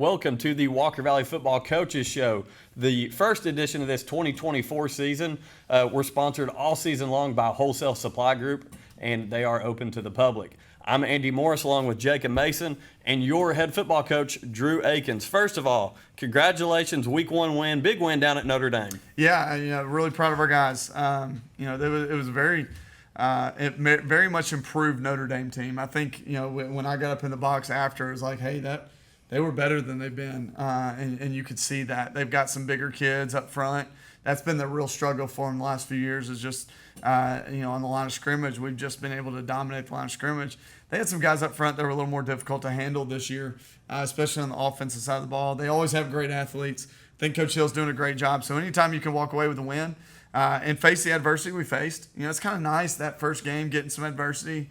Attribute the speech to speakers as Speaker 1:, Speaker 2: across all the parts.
Speaker 1: Welcome to the Walker Valley Football Coaches Show, the first edition of this 2024 season. We're sponsored all season long by Wholesale Supply Group, and they are open to the public. I'm Andy Morris along with Jacob Mason and your head football coach, Drew Akins. First of all, congratulations, week one win, big win down at Notre Dame.
Speaker 2: Yeah, really proud of our guys. It was very much improved Notre Dame team. I think, when I got up in the box after, it was like, hey, they were better than they've been, and you could see that. They've got some bigger kids up front. That's been the real struggle for them the last few years is just, on the line of scrimmage, we've just been able to dominate the line of scrimmage. They had some guys up front that were a little more difficult to handle this year, especially on the offensive side of the ball. They always have great athletes. I think Coach Hill's doing a great job. So anytime you can walk away with a win and face the adversity we faced, it's kind of nice that first game, getting some adversity,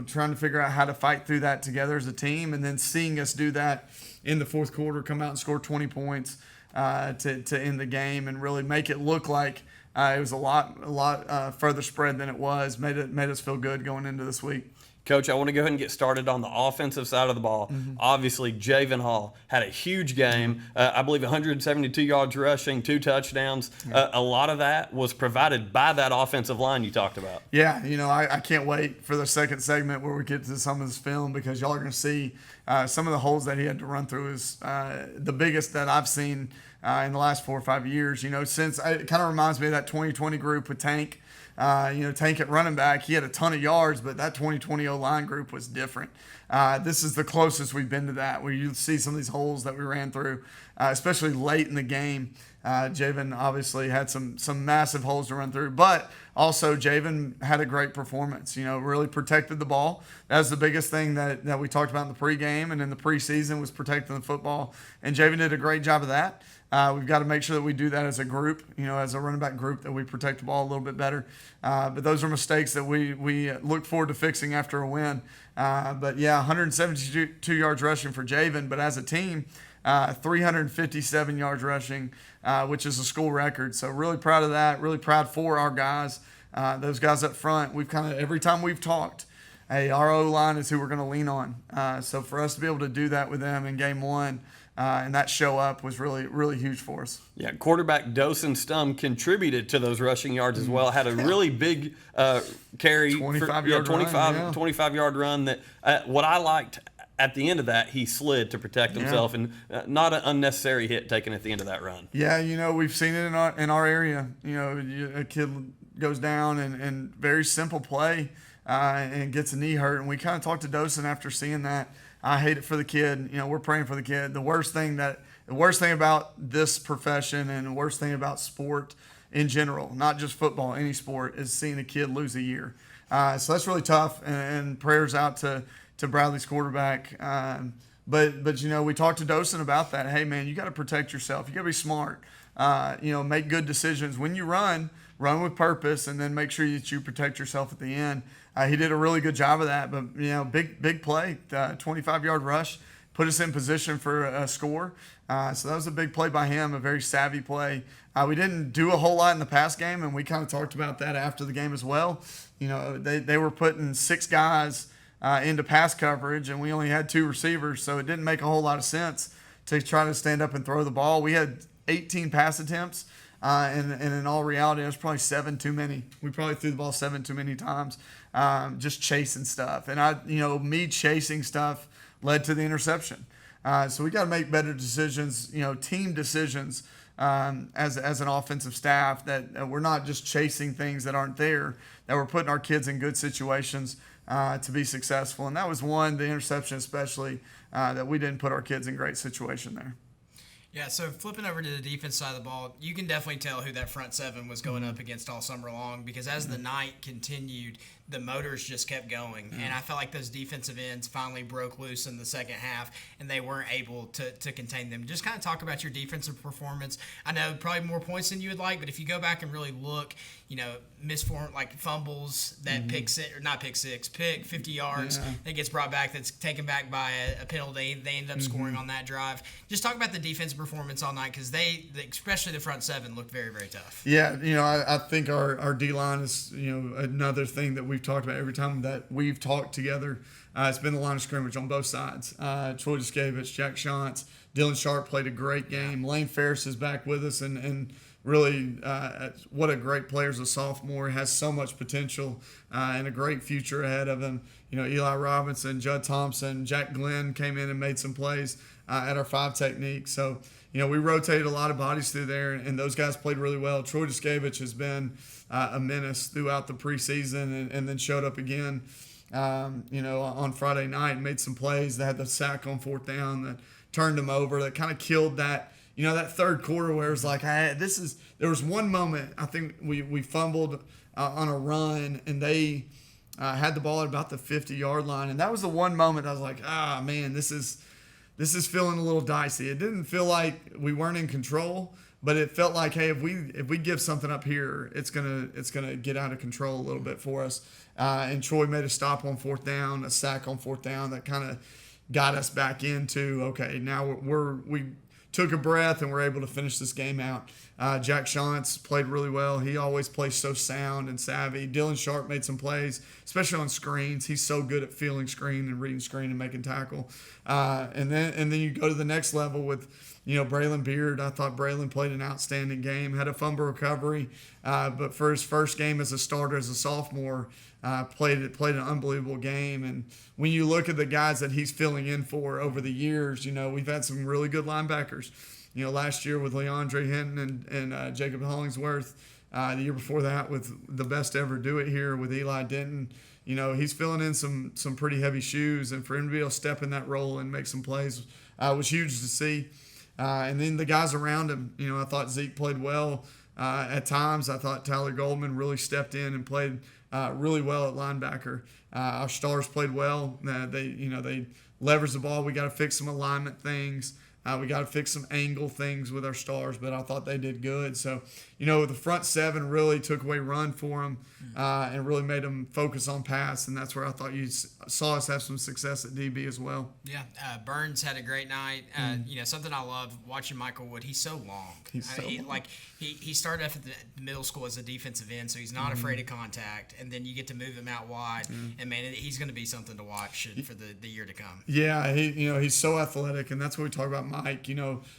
Speaker 2: trying to figure out how to fight through that together as a team, and then seeing us do that in the fourth quarter, come out and score 20 points to end the game and really make it look like it was a lot further spread than it was. Made us feel good going into this week.
Speaker 1: Coach, I want to go ahead and get started on the offensive side of the ball. Mm-hmm. Obviously, Javen Hall had a huge game. I believe 172 yards rushing, 2 touchdowns. Yeah. A lot of that was provided by that offensive line you talked about.
Speaker 2: Yeah, I can't wait for the second segment where we get to some of this film because y'all are going to see some of the holes that he had to run through is the biggest that I've seen in the last 4 or 5 years. Since it kind of reminds me of that 2020 group with Tank. Tank at running back, he had a ton of yards, but that 2020 O-line group was different. This is the closest we've been to that, where you see some of these holes that we ran through, especially late in the game. Javen obviously had some massive holes to run through, but also Javen had a great performance, really protected the ball. That was the biggest thing that we talked about in the pregame and in the preseason was protecting the football, and Javen did a great job of that. We've got to make sure that we do that as a group, as a running back group, that we protect the ball a little bit better. But those are mistakes that we look forward to fixing after a win. 172 yards rushing for Javen, but as a team, 357 yards rushing, which is a school record. So really proud of that, really proud for our guys. Those guys up front, we've kind of, every time we've talked, hey, our O-line is who we're going to lean on. So for us to be able to do that with them in game one, and that show up was really, really huge for us.
Speaker 1: Yeah, quarterback Dawson Stum contributed to those rushing yards as well. Had a really big carry.
Speaker 2: 25-yard
Speaker 1: run that what I liked at the end of that, he slid to protect himself and not an unnecessary hit taken at the end of that run.
Speaker 2: Yeah, we've seen it in our area. A kid goes down and very simple play and gets a knee hurt. And we kind of talked to Dawson after seeing that. I hate it for the kid. We're praying for the kid. The worst thing about this profession and the worst thing about sport in general, not just football, any sport, is seeing a kid lose a year. So that's really tough. And prayers out to Bradley's quarterback. But we talked to Dawson about that. Hey, man, you got to protect yourself. You got to be smart. Make good decisions. When you run with purpose, and then make sure that you protect yourself at the end. He did a really good job of that. But, big play, 25-yard rush, put us in position for a score. So that was a big play by him, a very savvy play. We didn't do a whole lot in the pass game, and we kind of talked about that after the game as well. They were putting 6 guys into pass coverage, and we only had 2 receivers, so it didn't make a whole lot of sense to try to stand up and throw the ball. We had 18 pass attempts, and in all reality, it was probably 7 too many. We probably threw the ball 7 too many times, just chasing stuff. And me chasing stuff led to the interception. So we got to make better decisions, team decisions as an offensive staff, that we're not just chasing things that aren't there, that we're putting our kids in good situations to be successful. And that was one, the interception especially, that we didn't put our kids in great situation there.
Speaker 3: Yeah, so flipping over to the defense side of the ball, you can definitely tell who that front seven was going up against all summer long, because as the night continued, the motors just kept going. And I felt like those defensive ends finally broke loose in the second half, and they weren't able to contain them. Just kind of talk about your defensive performance. I know probably more points than you would like, but if you go back and really look, misformed, like fumbles, that pick 50 yards that gets brought back, that's taken back by a penalty. They end up scoring on that drive. Just talk about the defensive performance all night, because especially the front seven, looked very, very tough.
Speaker 2: Yeah, I think our D-line is, another thing that we've talked about every time that we've talked together. It's been the line of scrimmage on both sides. Troy Duskevich, Jack Shantz, Dylan Sharp played a great game. Lane Ferris is back with us, and really, what a great player as a sophomore. Has so much potential and a great future ahead of him. Eli Robinson, Judd Thompson, Jack Glenn came in and made some plays at our 5 technique. So, we rotated a lot of bodies through there, and those guys played really well. Troy Duskevich has been a menace throughout the preseason and then showed up again, on Friday night and made some plays. They had the sack on 4th down that turned them over, that kind of killed that. That third quarter where it was like, there was one moment, I think we fumbled on a run, and they had the ball at about the 50-yard line. And that was the one moment I was like, man, this is feeling a little dicey. It didn't feel like we weren't in control, but it felt like, hey, if we give something up here, it's gonna get out of control a little bit for us. And Troy made a stop on 4th down, a sack on 4th down that kind of got us back into, okay, now we took a breath and we're able to finish this game out. Jack Shantz played really well. He always plays so sound and savvy. Dylan Sharp made some plays, especially on screens. He's so good at feeling screen and reading screen and making tackle. And then you go to the next level with, Braylon Beard. I thought Braylon played an outstanding game, had a fumble recovery, but for his first game as a starter as a sophomore, played an unbelievable game. And when you look at the guys that he's filling in for over the years, we've had some really good linebackers. Last year with Leandre Hinton and Jacob Hollingsworth. The year before that with the best ever do it here with Eli Denton. He's filling in some pretty heavy shoes, and for him to be able to step in that role and make some plays was huge to see. And then the guys around him, I thought Zeke played well at times. I thought Tyler Goldman really stepped in and played really well at linebacker. Our stars played well. They leveraged the ball. We got to fix some alignment things. We got to fix some angle things with our stars, but I thought they did good. So, the front 7 really took away run for them and really made them focus on pass, and that's where I thought you saw us have some success at DB as well.
Speaker 3: Yeah, Burns had a great night. Something I love watching Michael Wood. He's so long. He started off at the middle school as a defensive end, so he's not afraid of contact. And then you get to move him out wide, and man, he's going to be something to watch for the year to come.
Speaker 2: Yeah, he's so athletic, and that's what we talk about. Mike,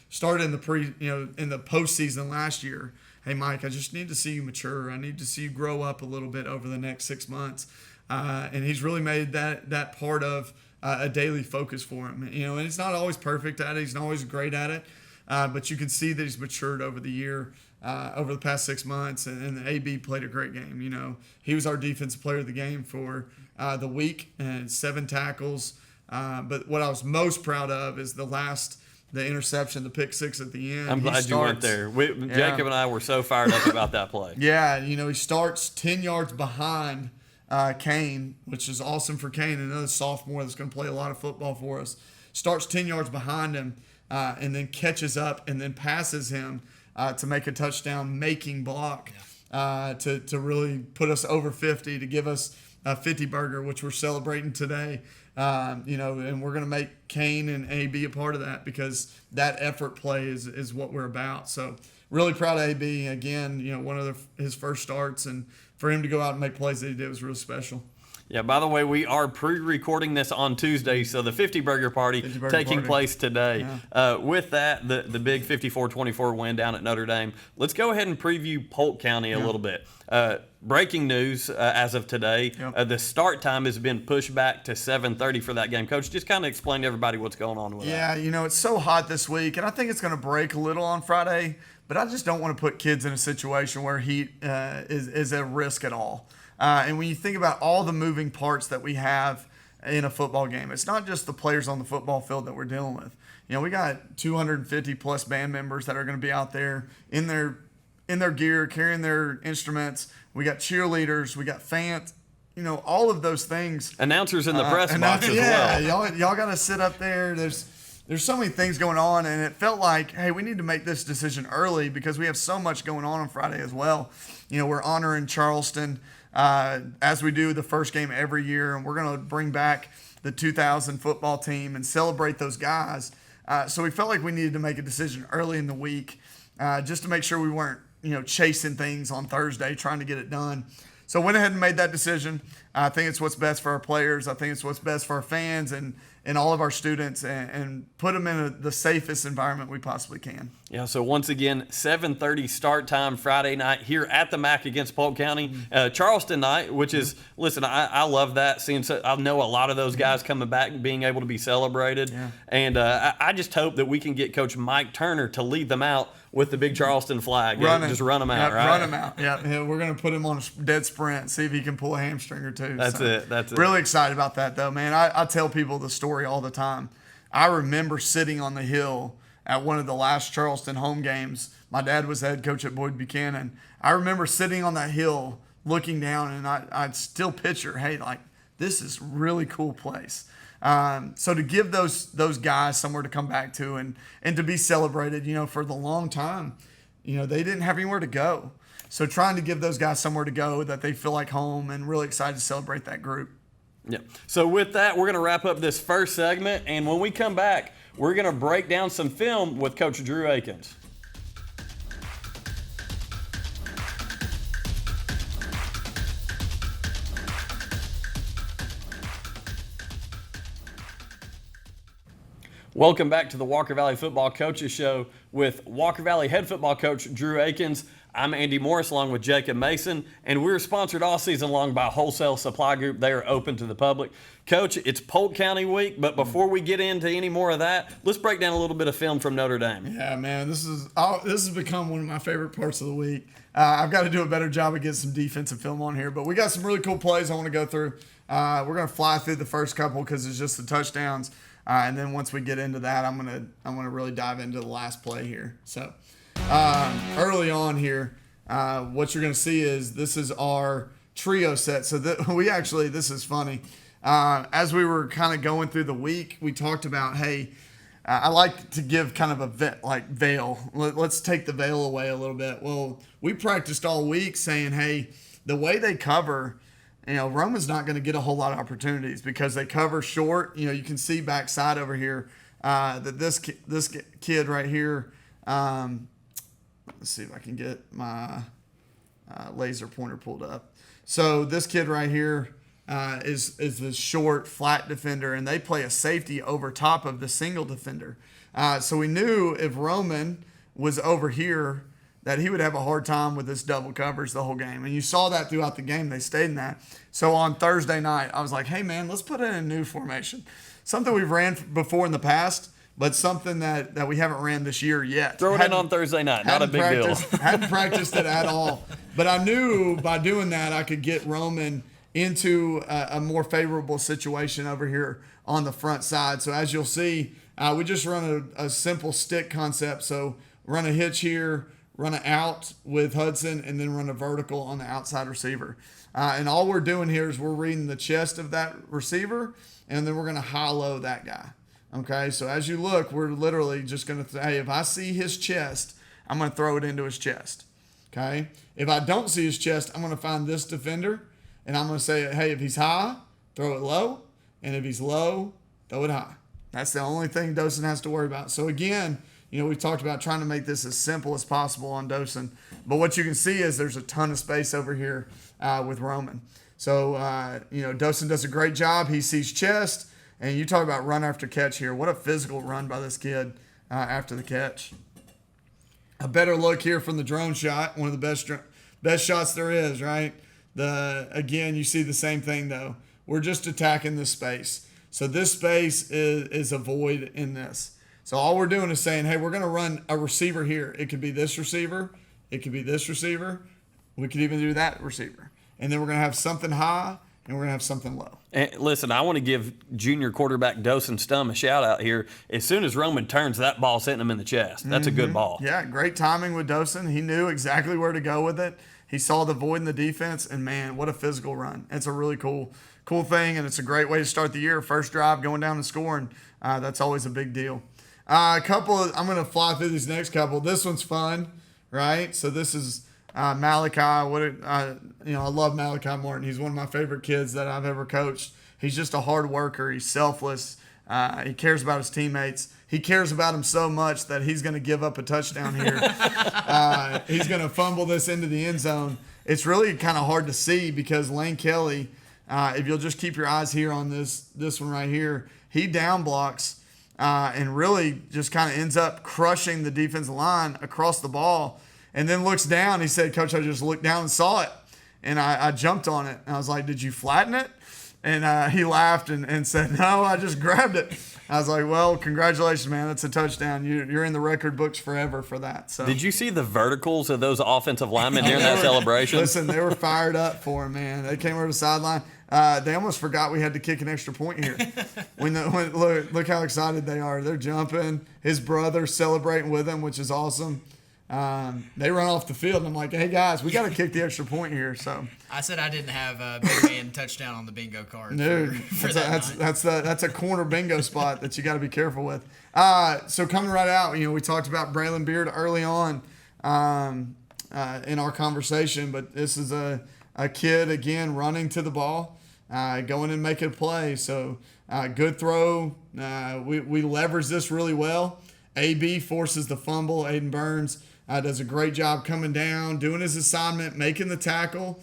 Speaker 2: started in the postseason last year. Hey, Mike, I just need to see you mature. I need to see you grow up a little bit over the next 6 months. And he's really made that part of a daily focus for him. And he's not always perfect at it. He's not always great at it. But you can see that he's matured over the year, over the past 6 months. And the AB played a great game. He was our defensive player of the game for the week, and 7 tackles. But what I was most proud of is the interception, the pick 6 at the end.
Speaker 1: I'm glad you went there. Jacob and I were so fired up about that play.
Speaker 2: Yeah, he starts 10 yards behind Kane, which is awesome for Kane, another sophomore that's going to play a lot of football for us. Starts 10 yards behind him and then catches up and then passes him to make a touchdown making block to really put us over 50, to give us a 50 burger, which we're celebrating today. And we're going to make Kane and AB a part of that, because that effort play is what we're about. So really proud of AB. Again, one of his first starts, and for him to go out and make plays that he did was really special. Yeah,
Speaker 1: by the way, we are pre-recording this on Tuesday, so the 50 Burger Party taking place today. Yeah. With that, the big 54-24 win down at Notre Dame. Let's go ahead and preview Polk County a little bit. Breaking news as of today, the start time has been pushed back to 7:30 for that game. Coach, just kind of explain to everybody what's going on with that.
Speaker 2: Yeah, it's so hot this week, and I think it's going to break a little on Friday, but I just don't want to put kids in a situation where heat is at risk at all. And when you think about all the moving parts that we have in a football game, it's not just the players on the football field that we're dealing with. We got 250 plus band members that are going to be out there in their gear, carrying their instruments. We got cheerleaders, we got fans, all of those things.
Speaker 1: Announcers in the press box as well.
Speaker 2: Yeah, y'all got to sit up there. There's so many things going on, and it felt like, hey, we need to make this decision early because we have so much going on Friday as well. We're honoring Charleston as we do the first game every year, and we're going to bring back the 2000 football team and celebrate those guys. So we felt like we needed to make a decision early in the week just to make sure we weren't, chasing things on Thursday, trying to get it done. So went ahead and made that decision. I think it's what's best for our players. I think it's what's best for our fans, and in all of our students and put them in the safest environment we possibly can.
Speaker 1: Yeah, so once again, 7:30 start time Friday night here at the MAC against Polk County. Charleston night, which is, listen, I love that. I know a lot of those guys coming back and being able to be celebrated.
Speaker 2: Yeah.
Speaker 1: And I just hope that we can get Coach Mike Turner to lead them out with the big Charleston flag. Just run them out,
Speaker 2: Yep,
Speaker 1: right?
Speaker 2: Run them out. Yeah, we're going to put him on a dead sprint, see if he can pull a hamstring or two.
Speaker 1: That's it.
Speaker 2: Really excited about that, though, man. I tell people the story all the time. I remember sitting on the hill at one of the last Charleston home games. My dad was the head coach at Boyd Buchanan. I remember sitting on that hill looking down, and I'd still picture, hey, like, this is a really cool place. So to give those guys somewhere to come back to and to be celebrated, for the long time, they didn't have anywhere to go. So trying to give those guys somewhere to go that they feel like home, and really excited to celebrate that group.
Speaker 1: Yeah. So with that, we're going to wrap up this first segment, and when we come back, we're going to break down some film with Coach Drew Akins. Welcome back to the Walker Valley Football Coaches Show with Walker Valley head football coach Drew Akins. I'm Andy Morris along with Jacob Mason, and we're sponsored all season long by Wholesale Supply Group. They are open to the public. Coach, it's Polk County week, but before we get into any more of that, let's break down a little bit of film from Notre Dame.
Speaker 2: Yeah, man, this has become one of my favorite parts of the week. I've got to do a better job of getting some defensive film on here, but we got some really cool plays I want to go through. We're going to fly through the first couple because it's just the touchdowns. And then once we get into that, I'm gonna really dive into the last play here. So early on here, what you're gonna see is this is our trio set. So this is funny. As we were kind of going through the week, we talked about, hey, I like to give kind of a veil. Let's take the veil away a little bit. Well, we practiced all week saying, hey, the way they cover. Roman's not going to get a whole lot of opportunities because they cover short. You can see backside over here that this kid right here. Let's see if I can get my laser pointer pulled up. So this kid right here is the short, flat defender, and they play a safety over top of the single defender. So we knew if Roman was over here, that he would have a hard time with this double coverage the whole game. And you saw that throughout the game. They stayed in that. So on Thursday night, I was like, hey, man, let's put in a new formation. Something we've ran before in the past, but something that we haven't ran this year yet.
Speaker 1: Throw it in on Thursday night. Not a big deal.
Speaker 2: Hadn't practiced it at all. But I knew by doing that I could get Roman into a more favorable situation over here on the front side. So as you'll see, we just run a simple stick concept. So run a hitch here, run it out with Hudson, and then run a vertical on the outside receiver. And all we're doing here is we're reading the chest of that receiver, and then we're going to high-low that guy. Okay, so as you look, we're literally just going to say, hey, if I see his chest, I'm going to throw it into his chest. Okay, if I don't see his chest, I'm going to find this defender, and I'm going to say, hey, if he's high, throw it low, and if he's low, throw it high. That's the only thing Dosen has to worry about. So again, we've talked about trying to make this as simple as possible on Dosen. But what you can see is there's a ton of space over here with Roman. So, Dosen does a great job. He sees chest. And you talk about run after catch here. What a physical run by this kid after the catch. A better look here from the drone shot. One of the best shots there is, right? Again, you see the same thing, though. We're just attacking this space. So this space is a void in this. So all we're doing is saying, hey, we're going to run a receiver here. It could be this receiver. It could be this receiver. We could even do that receiver. And then we're going to have something high, and we're going to have something low.
Speaker 1: And listen, I want to give junior quarterback Dosen Stum a shout out here. As soon as Roman turns, that ball's hitting him in the chest. That's a good ball.
Speaker 2: Yeah, great timing with Dosen. He knew exactly where to go with it. He saw the void in the defense, and, man, what a physical run. It's a really cool thing, and it's a great way to start the year. First drive, going down and scoring. That's always a big deal. I'm going to fly through these next couple. This one's fun, right? So this is Malachi. I love Malachi Martin. He's one of my favorite kids that I've ever coached. He's just a hard worker. He's selfless. He cares about his teammates. He cares about them so much that he's going to give up a touchdown here. He's going to fumble this into the end zone. It's really kind of hard to see because Lane Kelly if you'll just keep your eyes here on this one right here, he down blocks and really just kind of ends up crushing the defensive line across the ball, and then looks down. He said, "Coach, I just looked down and saw it, and I jumped on it." And I was like, "Did you flatten it?" And he laughed and said, "No, I just grabbed it." I was like, "Well, congratulations, man. That's a touchdown. You're in the record books forever for that." So
Speaker 1: Did you see the verticals of those offensive linemen during that celebration?
Speaker 2: Listen, they were fired up for him, man. They came over the sideline. They almost forgot we had to kick an extra point here. Look how excited they are. They're jumping. His brother celebrating with him, which is awesome. They run off the field, and I'm like, "Hey guys, we got to kick the extra point here." So
Speaker 3: I said I didn't have a big man touchdown on the bingo card.
Speaker 2: dude,
Speaker 3: for
Speaker 2: that's a corner bingo spot that you got to be careful with. So coming right out, we talked about Braylon Beard early on in our conversation, but this is a kid again running to the ball, going and making a play. So good throw. We leverage this really well. AB forces the fumble. Aiden Burns does a great job coming down, doing his assignment, making the tackle.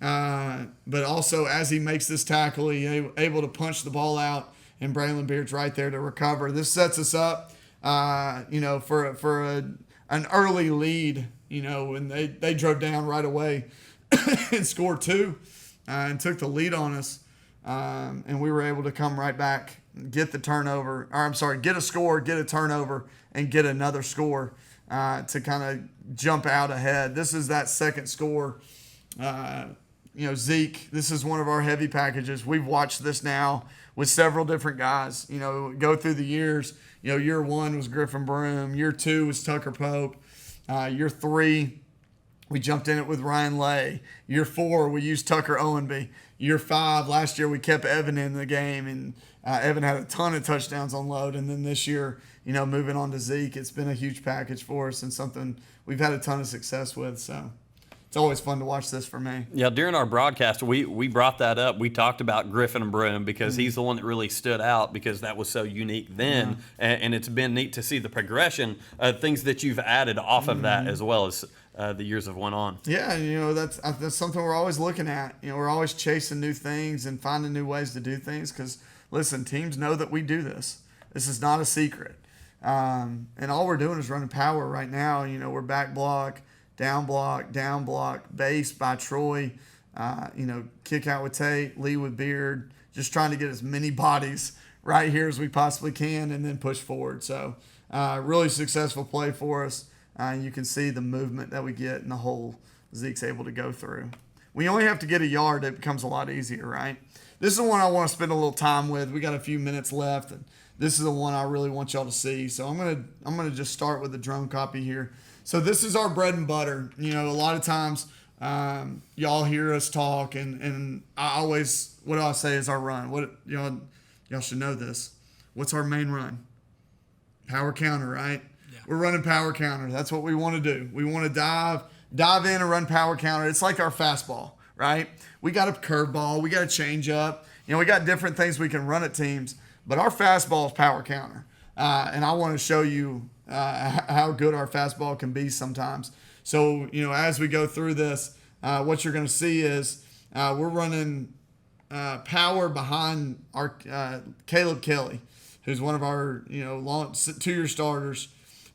Speaker 2: But also, as he makes this tackle, he's able to punch the ball out, and Braylon Beard's right there to recover. This sets us up, for an early lead, when they drove down right away and scored 2 and took the lead on us. And we were able to come right back, get a score, get a turnover, and get another score to kind of jump out ahead. This is that second score. Zeke, this is one of our heavy packages. We've watched this now with several different guys, go through the years. Year 1 was Griffin Broom. Year 2 was Tucker Pope. Year 3, we jumped in it with Ryan Lay. Year 4, we used Tucker Owenby. Year 5, last year we kept Evan in the game, and Evan had a ton of touchdowns on load. And then this year, moving on to Zeke, it's been a huge package for us and something we've had a ton of success with. So it's always fun to watch this for me.
Speaker 1: Yeah, during our broadcast, we brought that up. We talked about Griffin Broom because he's the one that really stood out because that was so unique then. And it's been neat to see the progression of things that you've added off of that as well as the years have went on.
Speaker 2: Yeah, that's something we're always looking at. We're always chasing new things and finding new ways to do things because, listen, teams know that we do this. This is not a secret. And all we're doing is running power right now. We're back block, down block, base by Troy, kick out with Tate, Lee with Beard, just trying to get as many bodies right here as we possibly can and then push forward. So really successful play for us. You can see the movement that we get and the hole Zeke's able to go through. We only have to get a yard, it becomes a lot easier, right? This is the one I want to spend a little time with. We got a few minutes left, and this is the one I really want y'all to see. So I'm gonna just start with the drone copy here. So this is our bread and butter. A lot of times y'all hear us talk, and I always, what do I say is our run? What y'all should know this. What's our main run? Power counter, right? Yeah. We're running power counter. That's what we want to do. We want to dive in and run power counter. It's like our fastball, right? We got a curveball. We got a change up. We got different things we can run at teams, but our fastball is power counter. And I want to show you how good our fastball can be sometimes. So, as we go through this, what you're going to see is we're running power behind our Caleb Kelly, who's one of our, long 2-year starters.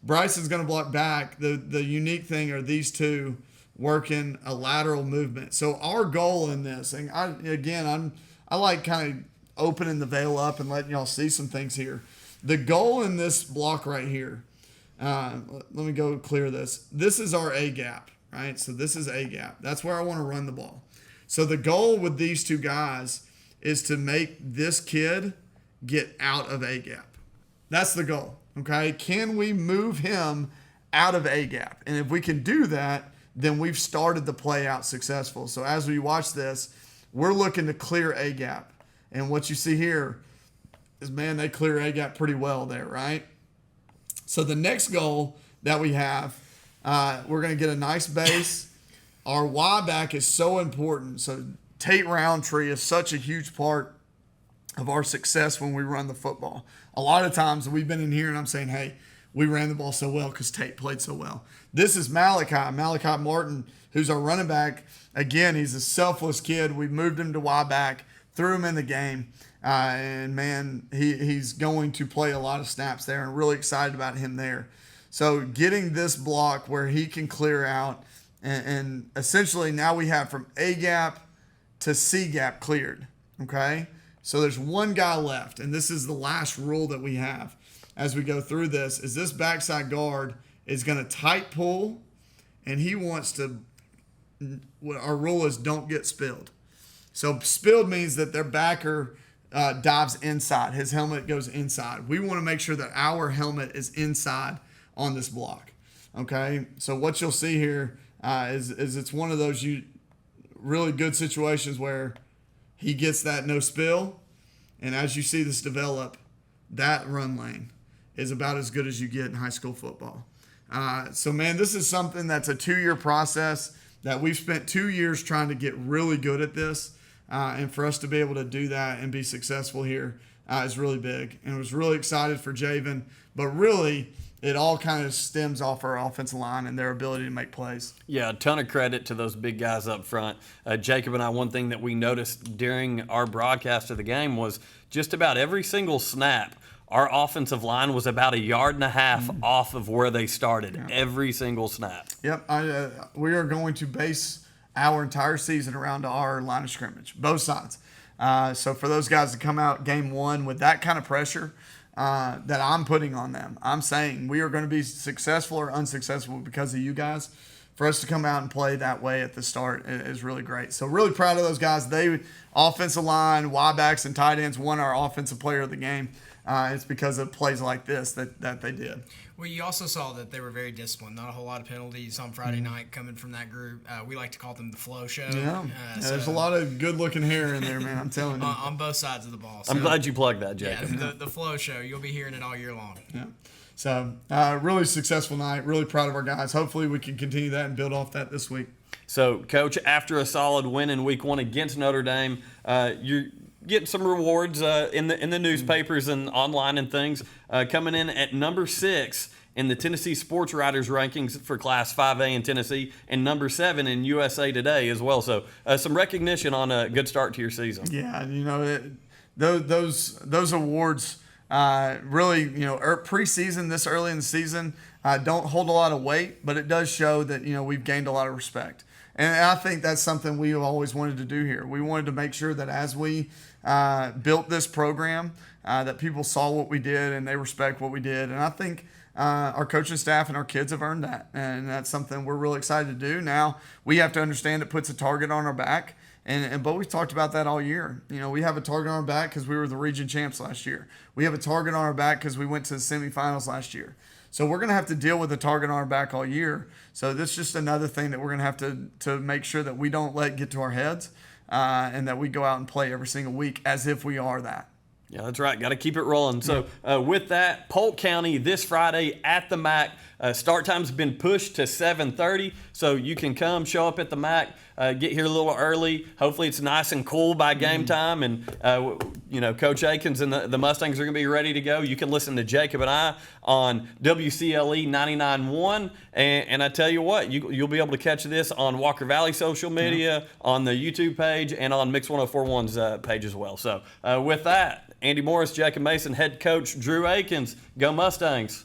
Speaker 2: Bryson's going to block back. The unique thing are these two working a lateral movement. So our goal in this, and I like kind of opening the veil up and letting y'all see some things here. The goal in this block right here, let me go clear this. This is our A gap, right? So this is A gap. That's where I want to run the ball. So the goal with these two guys is to make this kid get out of A gap. That's the goal, okay? Can we move him out of A gap? And if we can do that, then we've started the play out successful. So as we watch this, we're looking to clear A gap. And what you see here is, man, they clear A gap pretty well there, right? So the next goal that we have, we're going to get a nice base. Our Y back is so important. So Tate Roundtree is such a huge part of our success when we run the football. A lot of times we've been in here and I'm saying, hey, we ran the ball so well because Tate played so well. This is Malachi Martin, who's our running back. Again, he's a selfless kid. We've moved him to Y back. threw him in the game. And man, he's going to play a lot of snaps there, and really excited about him there. So getting this block where he can clear out, and essentially now we have from A gap to C gap cleared. Okay, so there's one guy left, and this is the last rule that we have as we go through this. Is this backside guard is going to tight pull, and he wants to. Our rule is don't get spilled. So spilled means that their backer dives inside. His helmet goes inside. We want to make sure that our helmet is inside on this block. Okay, so what you'll see here is it's one of those really good situations where he gets that no spill, and as you see this develop, that run lane is about as good as you get in high school football. So man, this is something that's a 2-year process that we've spent 2 years trying to get really good at this. And for us to be able to do that and be successful here is really big. And I was really excited for Javen. But really, it all kind of stems off our offensive line and their ability to make plays.
Speaker 1: Yeah, a ton of credit to those big guys up front. Jacob and I, one thing that we noticed during our broadcast of the game was just about every single snap, our offensive line was about 1.5 yards off of where they started every single snap.
Speaker 2: Yep, we are going to base our entire season around our line of scrimmage, both sides. So for those guys to come out game one with that kind of pressure that I'm putting on them, I'm saying we are going to be successful or unsuccessful because of you guys. For us to come out and play that way at the start is really great. So really proud of those guys. They, offensive line, Y-backs, and tight ends won our offensive player of the game. It's because of plays like this that they did.
Speaker 3: Well, you also saw that they were very disciplined. Not a whole lot of penalties on Friday night coming from that group. We like to call them the flow show.
Speaker 2: Yeah, there's a lot of good-looking hair in there, man. I'm telling you.
Speaker 3: On both sides of the ball.
Speaker 1: I'm glad you plugged that, Jacob.
Speaker 3: Yeah, the flow show. You'll be hearing it all year long.
Speaker 2: Yeah. So really successful night. Really proud of our guys. Hopefully we can continue that and build off that this week.
Speaker 1: So, Coach, after a solid win in Week 1 against Notre Dame, you're getting some rewards in the newspapers and online and things. Coming in at number 6 in the Tennessee Sports Writers rankings for Class 5A in Tennessee, and number 7 in USA Today as well. So, some recognition on a good start to your season.
Speaker 2: Yeah, those awards really, preseason this early in the season don't hold a lot of weight, but it does show that we've gained a lot of respect. And I think that's something we always wanted to do here. We wanted to make sure that as we built this program, that people saw what we did and they respect what we did. And I think our coaching staff and our kids have earned that. And that's something we're really excited to do. Now, we have to understand it puts a target on our back. But we've talked about that all year. We have a target on our back because we were the region champs last year. We have a target on our back because we went to the semifinals last year. So we're going to have to deal with a target on our back all year. So this is just another thing that we're going to have to make sure that we don't let get to our heads and that we go out and play every single week as if we are that.
Speaker 1: Yeah, that's right. Got to keep it rolling. So with that, Polk County this Friday at the MAC. Start time's been pushed to 7:30, so you can come, show up at the MAC, get here a little early. Hopefully it's nice and cool by game time, and Coach Akins and the Mustangs are going to be ready to go. You can listen to Jacob and I on WCLE 99.1, and I tell you what, you'll be able to catch this on Walker Valley social media, on the YouTube page, and on Mix 104.1's page as well. So with that, Andy Morris, Jacob Mason, head coach Drew Akins. Go Mustangs.